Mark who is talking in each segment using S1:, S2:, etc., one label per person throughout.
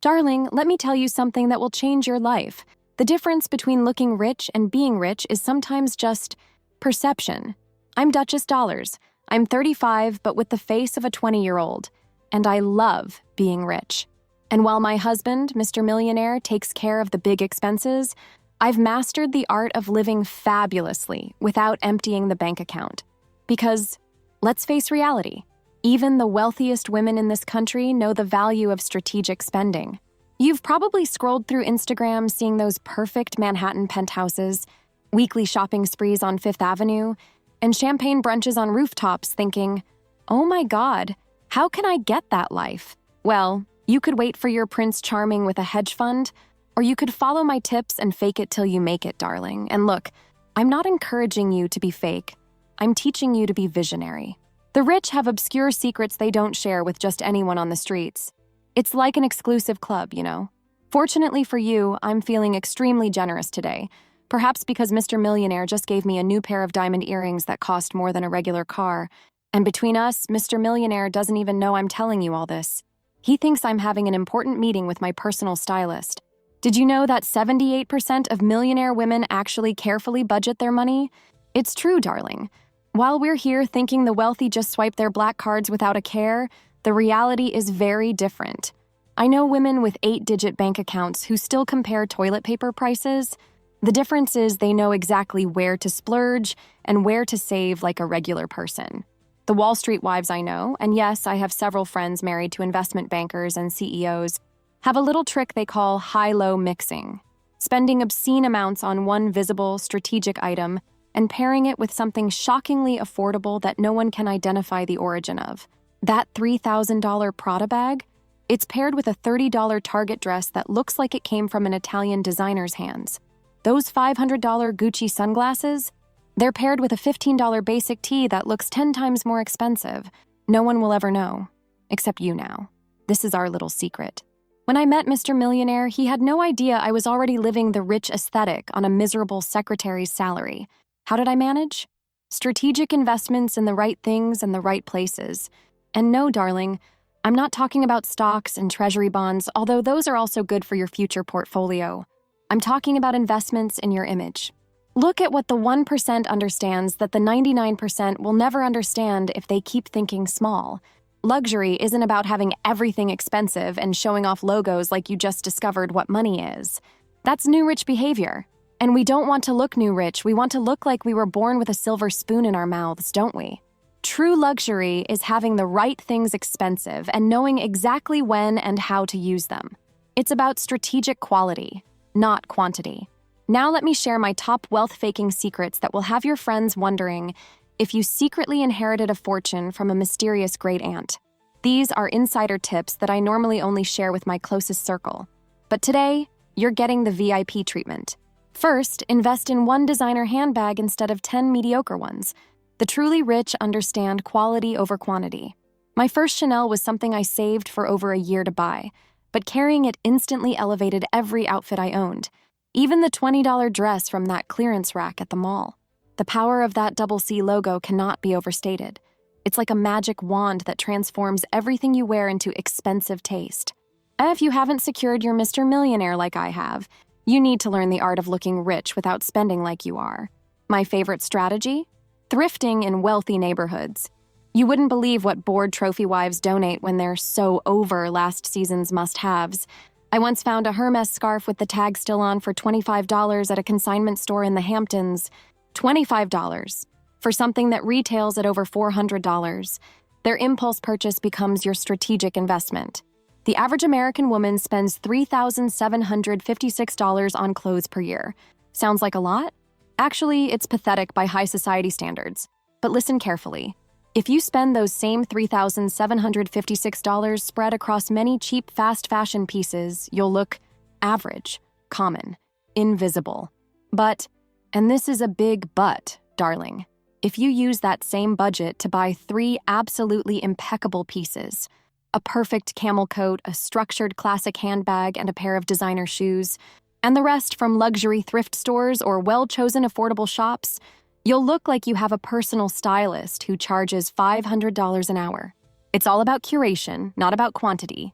S1: Darling, let me tell you something that will change your life. The difference between looking rich and being rich is sometimes just perception. I'm Duchess Dollars. I'm 35, but with the face of a 20-year-old. And I love being rich. And while my husband, Mr. Millionaire, takes care of the big expenses, I've mastered the art of living fabulously without emptying the bank account. Because, let's face reality, even the wealthiest women in this country know the value of strategic spending. You've probably scrolled through Instagram seeing those perfect Manhattan penthouses, weekly shopping sprees on Fifth Avenue, and champagne brunches on rooftops thinking, oh my God, how can I get that life? Well, you could wait for your Prince Charming with a hedge fund, or you could follow my tips and fake it till you make it, darling. And look, I'm not encouraging you to be fake. I'm teaching you to be visionary. The rich have obscure secrets they don't share with just anyone on the streets. It's like an exclusive club, you know? Fortunately for you, I'm feeling extremely generous today, perhaps because Mr. Millionaire just gave me a new pair of diamond earrings that cost more than a regular car. And between us, Mr. Millionaire doesn't even know I'm telling you all this. He thinks I'm having an important meeting with my personal stylist. Did you know that 78% of millionaire women actually carefully budget their money? It's true, darling. While we're here thinking the wealthy just swipe their black cards without a care, the reality is very different. I know women with 8-digit bank accounts who still compare toilet paper prices. The difference is they know exactly where to splurge and where to save like a regular person. The Wall Street wives I know, and yes, I have several friends married to investment bankers and CEOs, have a little trick they call high-low mixing, spending obscene amounts on one visible, strategic item and pairing it with something shockingly affordable that no one can identify the origin of. That $3,000 Prada bag? It's paired with a $30 Target dress that looks like it came from an Italian designer's hands. Those $500 Gucci sunglasses? They're paired with a $15 basic tee that looks 10 times more expensive. No one will ever know, except you now. This is our little secret. When I met Mr. Millionaire, he had no idea I was already living the rich aesthetic on a miserable secretary's salary. How did I manage? Strategic investments in the right things and the right places. And no, darling, I'm not talking about stocks and treasury bonds, although those are also good for your future portfolio. I'm talking about investments in your image. Look at what the 1% understands that the 99% will never understand if they keep thinking small. Luxury isn't about having everything expensive and showing off logos like you just discovered what money is. That's new rich behavior. And we don't want to look new rich, we want to look like we were born with a silver spoon in our mouths, don't we? True luxury is having the right things expensive and knowing exactly when and how to use them. It's about strategic quality, not quantity. Now let me share my top wealth-faking secrets that will have your friends wondering if you secretly inherited a fortune from a mysterious great-aunt. These are insider tips that I normally only share with my closest circle. But today, you're getting the VIP treatment. First, invest in one designer handbag instead of 10 mediocre ones. The truly rich understand quality over quantity. My first Chanel was something I saved for over a year to buy, but carrying it instantly elevated every outfit I owned, even the $20 dress from that clearance rack at the mall. The power of that double C logo cannot be overstated. It's like a magic wand that transforms everything you wear into expensive taste. If you haven't secured your Mr. Millionaire like I have, you need to learn the art of looking rich without spending like you are. My favorite strategy? Thrifting in wealthy neighborhoods. You wouldn't believe what bored trophy wives donate when they're so over last season's must-haves. I once found a Hermes scarf with the tag still on for $25 at a consignment store in the Hamptons. $25 for something that retails at over $400. Their impulse purchase becomes your strategic investment. The average American woman spends $3,756 on clothes per year. Sounds like a lot? Actually, it's pathetic by high society standards. But listen carefully. If you spend those same $3,756 spread across many cheap fast fashion pieces, you'll look average, common, invisible. But, and this is a big but, darling, if you use that same budget to buy 3 absolutely impeccable pieces, a perfect camel coat, a structured classic handbag, and a pair of designer shoes, and the rest from luxury thrift stores or well-chosen affordable shops, you'll look like you have a personal stylist who charges $500 an hour. It's all about curation, not about quantity.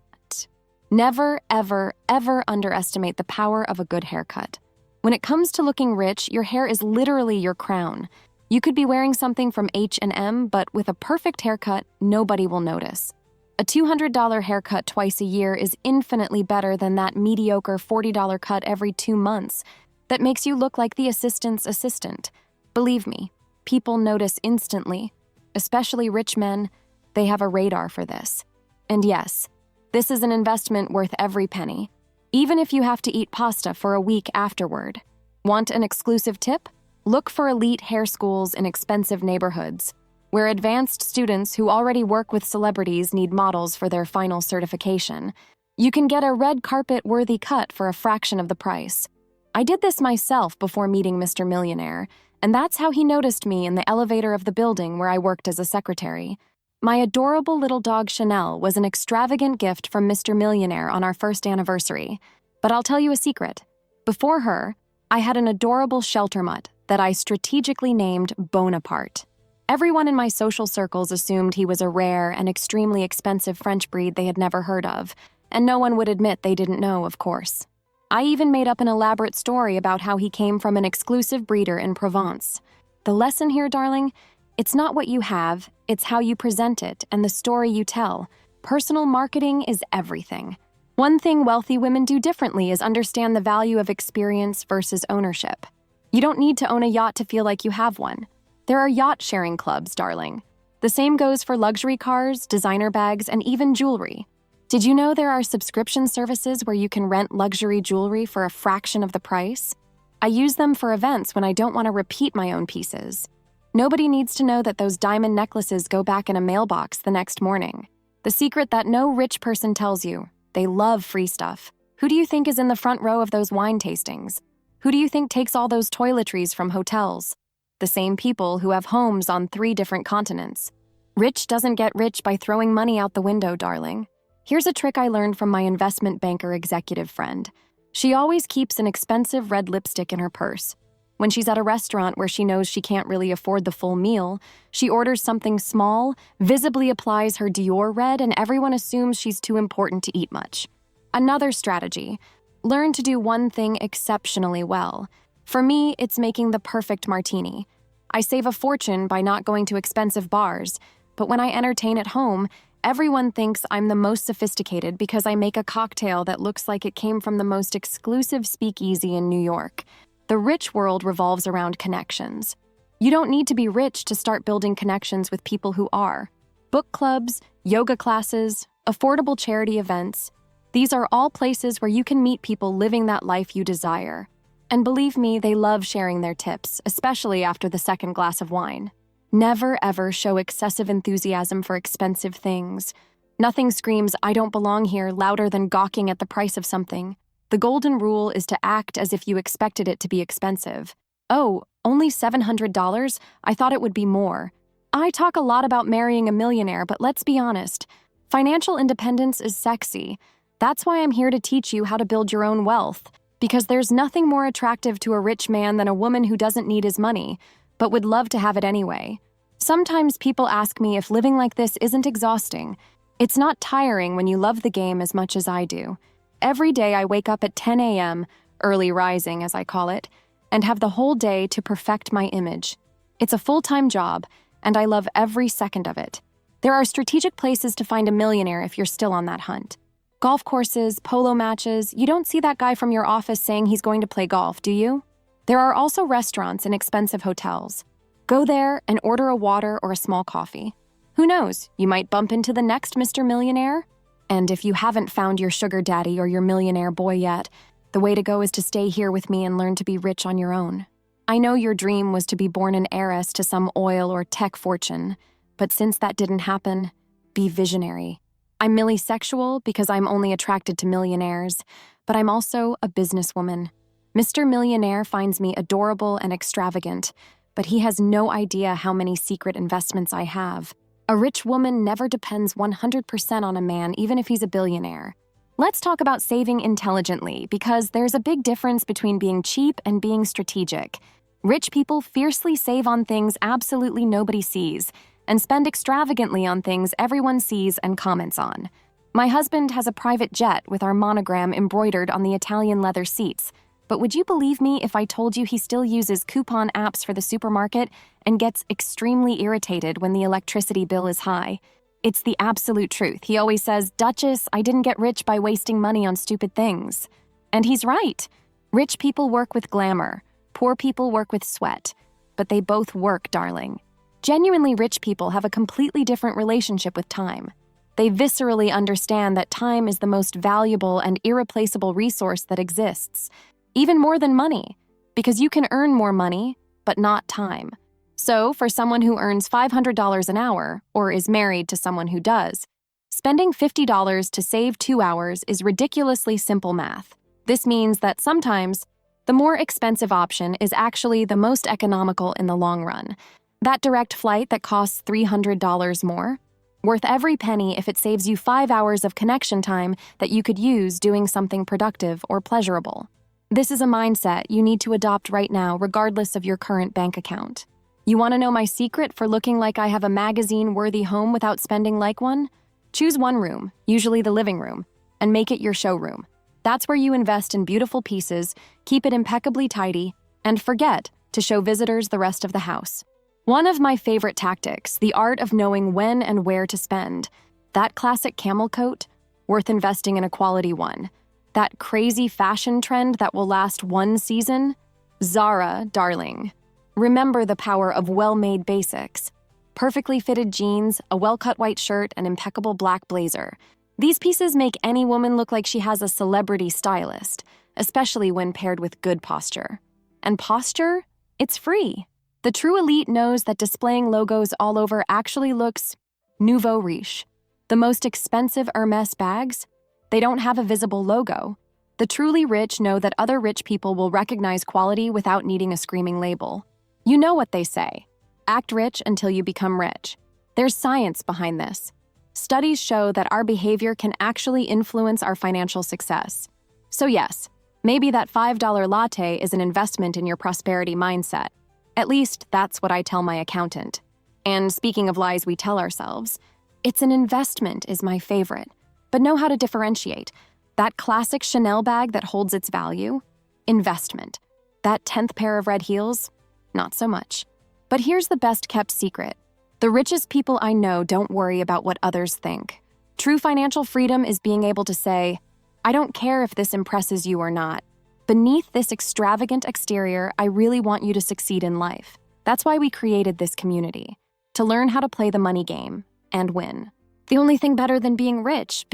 S1: Never, ever, ever underestimate the power of a good haircut. When it comes to looking rich, your hair is literally your crown. You could be wearing something from H&M, but with a perfect haircut, nobody will notice. A $200 haircut twice a year is infinitely better than that mediocre $40 cut every 2 months that makes you look like the assistant's assistant. Believe me, people notice instantly. Especially rich men, they have a radar for this. And yes, this is an investment worth every penny, even if you have to eat pasta for a week afterward. Want an exclusive tip? Look for elite hair schools in expensive neighborhoods, where advanced students who already work with celebrities need models for their final certification. You can get a red carpet-worthy cut for a fraction of the price. I did this myself before meeting Mr. Millionaire, and that's how he noticed me in the elevator of the building where I worked as a secretary. My adorable little dog Chanel was an extravagant gift from Mr. Millionaire on our first anniversary. But I'll tell you a secret. Before her, I had an adorable shelter mutt that I strategically named Bonaparte. Everyone in my social circles assumed he was a rare and extremely expensive French breed they had never heard of, and no one would admit they didn't know, of course. I even made up an elaborate story about how he came from an exclusive breeder in Provence. The lesson here, darling, it's not what you have, it's how you present it and the story you tell. Personal marketing is everything. One thing wealthy women do differently is understand the value of experience versus ownership. You don't need to own a yacht to feel like you have one. There are yacht sharing clubs, darling. The same goes for luxury cars, designer bags, and even jewelry. Did you know there are subscription services where you can rent luxury jewelry for a fraction of the price? I use them for events when I don't want to repeat my own pieces. Nobody needs to know that those diamond necklaces go back in a mailbox the next morning. The secret that no rich person tells you: they love free stuff. Who do you think is in the front row of those wine tastings? Who do you think takes all those toiletries from hotels? The same people who have homes on 3 different continents. Rich doesn't get rich by throwing money out the window, darling. Here's a trick I learned from my investment banker executive friend. She always keeps an expensive red lipstick in her purse. When she's at a restaurant where she knows she can't really afford the full meal, she orders something small, visibly applies her Dior red, and everyone assumes she's too important to eat much. Another strategy: learn to do one thing exceptionally well. For me, it's making the perfect martini. I save a fortune by not going to expensive bars, but when I entertain at home, everyone thinks I'm the most sophisticated because I make a cocktail that looks like it came from the most exclusive speakeasy in New York. The rich world revolves around connections. You don't need to be rich to start building connections with people who are. Book clubs, yoga classes, affordable charity events. These are all places where you can meet people living that life you desire. And believe me, they love sharing their tips, especially after the second glass of wine. Never, ever show excessive enthusiasm for expensive things. Nothing screams, "I don't belong here," louder than gawking at the price of something. The golden rule is to act as if you expected it to be expensive. Oh, only $700? I thought it would be more. I talk a lot about marrying a millionaire, but let's be honest. Financial independence is sexy. That's why I'm here to teach you how to build your own wealth. Because there's nothing more attractive to a rich man than a woman who doesn't need his money, but would love to have it anyway. Sometimes people ask me if living like this isn't exhausting. It's not tiring when you love the game as much as I do. Every day I wake up at 10 a.m., early rising as I call it, and have the whole day to perfect my image. It's a full-time job, and I love every second of it. There are strategic places to find a millionaire if you're still on that hunt. Golf courses, polo matches. You don't see that guy from your office saying he's going to play golf, do you? There are also restaurants and expensive hotels. Go there and order a water or a small coffee. Who knows, you might bump into the next Mr. Millionaire. And if you haven't found your sugar daddy or your millionaire boy yet, the way to go is to stay here with me and learn to be rich on your own. I know your dream was to be born an heiress to some oil or tech fortune, but since that didn't happen, be visionary. I'm millisexual because I'm only attracted to millionaires, but I'm also a businesswoman. Mr. Millionaire finds me adorable and extravagant, but he has no idea how many secret investments I have. A rich woman never depends 100% on a man, even if he's a billionaire. Let's talk about saving intelligently, because there's a big difference between being cheap and being strategic. Rich people fiercely save on things absolutely nobody sees, and spend extravagantly on things everyone sees and comments on. My husband has a private jet with our monogram embroidered on the Italian leather seats. But would you believe me if I told you he still uses coupon apps for the supermarket and gets extremely irritated when the electricity bill is high? It's the absolute truth. He always says, "Duchess, I didn't get rich by wasting money on stupid things." And he's right. Rich people work with glamour. Poor people work with sweat. But they both work, darling. Genuinely rich people have a completely different relationship with time. They viscerally understand that time is the most valuable and irreplaceable resource that exists. Even more than money, because you can earn more money, but not time. So, for someone who earns $500 an hour, or is married to someone who does, spending $50 to save 2 hours is ridiculously simple math. This means that sometimes, the more expensive option is actually the most economical in the long run. That direct flight that costs $300 more, worth every penny if it saves you 5 hours of connection time that you could use doing something productive or pleasurable. This is a mindset you need to adopt right now, regardless of your current bank account. You want to know my secret for looking like I have a magazine-worthy home without spending like one? Choose one room, usually the living room, and make it your showroom. That's where you invest in beautiful pieces, keep it impeccably tidy, and forget to show visitors the rest of the house. One of my favorite tactics, the art of knowing when and where to spend. That classic camel coat, worth investing in a quality one. That crazy fashion trend that will last one season? Zara, darling. Remember the power of well-made basics. Perfectly fitted jeans, a well-cut white shirt, and impeccable black blazer. These pieces make any woman look like she has a celebrity stylist, especially when paired with good posture. And posture? It's free. The true elite knows that displaying logos all over actually looks nouveau riche. The most expensive Hermes bags? They don't have a visible logo. The truly rich know that other rich people will recognize quality without needing a screaming label. You know what they say. Act rich until you become rich. There's science behind this. Studies show that our behavior can actually influence our financial success. So yes, maybe that $5 latte is an investment in your prosperity mindset. At least that's what I tell my accountant. And speaking of lies we tell ourselves, it's an investment is my favorite. But know how to differentiate. That classic Chanel bag that holds its value? Investment. That 10th pair of red heels? Not so much. But here's the best-kept secret. The richest people I know don't worry about what others think. True financial freedom is being able to say, I don't care if this impresses you or not. Beneath this extravagant exterior, I really want you to succeed in life. That's why we created this community. To learn how to play the money game and win. The only thing better than being rich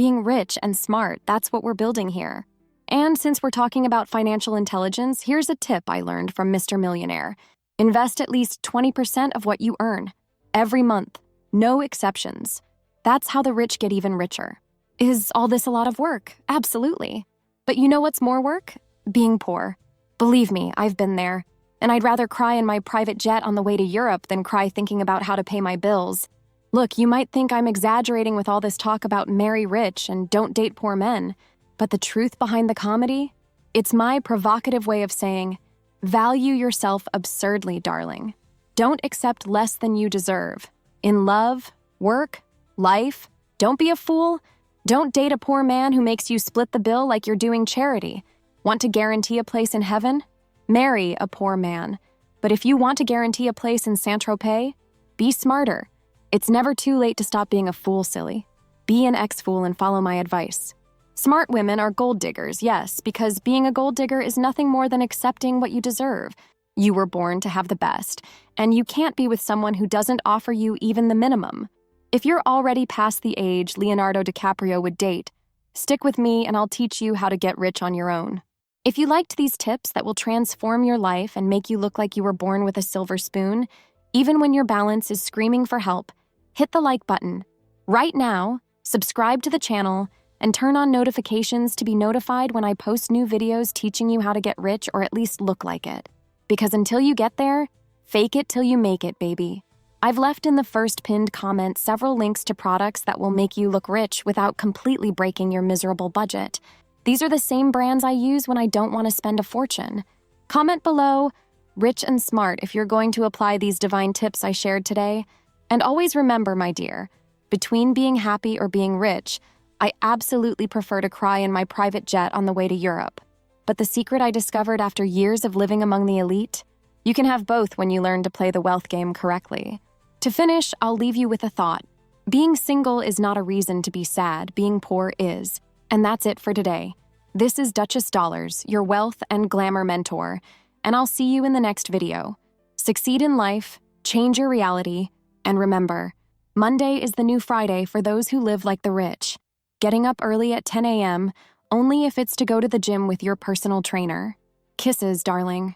S1: and smart, that's what we're building here. And since we're talking about financial intelligence, here's a tip I learned from Mr. Millionaire. Invest at least 20% of what you earn. Every month. No exceptions. That's how the rich get even richer. Is all this a lot of work? Absolutely. But you know what's more work? Being poor. Believe me, I've been there. And I'd rather cry in my private jet on the way to Europe than cry thinking about how to pay my bills. Look, you might think I'm exaggerating with all this talk about marry rich and don't date poor men, but the truth behind the comedy? It's my provocative way of saying, value yourself absurdly, darling. Don't accept less than you deserve. In love, work, life, don't be a fool. Don't date a poor man who makes you split the bill like you're doing charity. Want to guarantee a place in heaven? Marry a poor man. But if you want to guarantee a place in Saint-Tropez, be smarter. It's never too late to stop being a fool, silly. Be an ex-fool and follow my advice. Smart women are gold diggers, yes, because being a gold digger is nothing more than accepting what you deserve. You were born to have the best, and you can't be with someone who doesn't offer you even the minimum. If you're already past the age Leonardo DiCaprio would date, stick with me and I'll teach you how to get rich on your own. If you liked these tips that will transform your life and make you look like you were born with a silver spoon, even when your balance is screaming for help, hit the like button. Right now, subscribe to the channel, and turn on notifications to be notified when I post new videos teaching you how to get rich or at least look like it. Because until you get there, fake it till you make it, baby. I've left in the first pinned comment several links to products that will make you look rich without completely breaking your miserable budget. These are the same brands I use when I don't want to spend a fortune. Comment below, rich and smart, if you're going to apply these divine tips I shared today. And always remember, my dear, between being happy or being rich, I absolutely prefer to cry in my private jet on the way to Europe. But the secret I discovered after years of living among the elite? You can have both when you learn to play the wealth game correctly. To finish, I'll leave you with a thought. Being single is not a reason to be sad, being poor is. And that's it for today. This is Duchess Dollars, your wealth and glamour mentor, and I'll see you in the next video. Succeed in life, change your reality, and remember, Monday is the new Friday for those who live like the rich. Getting up early at 10 a.m., only if it's to go to the gym with your personal trainer. Kisses, darling.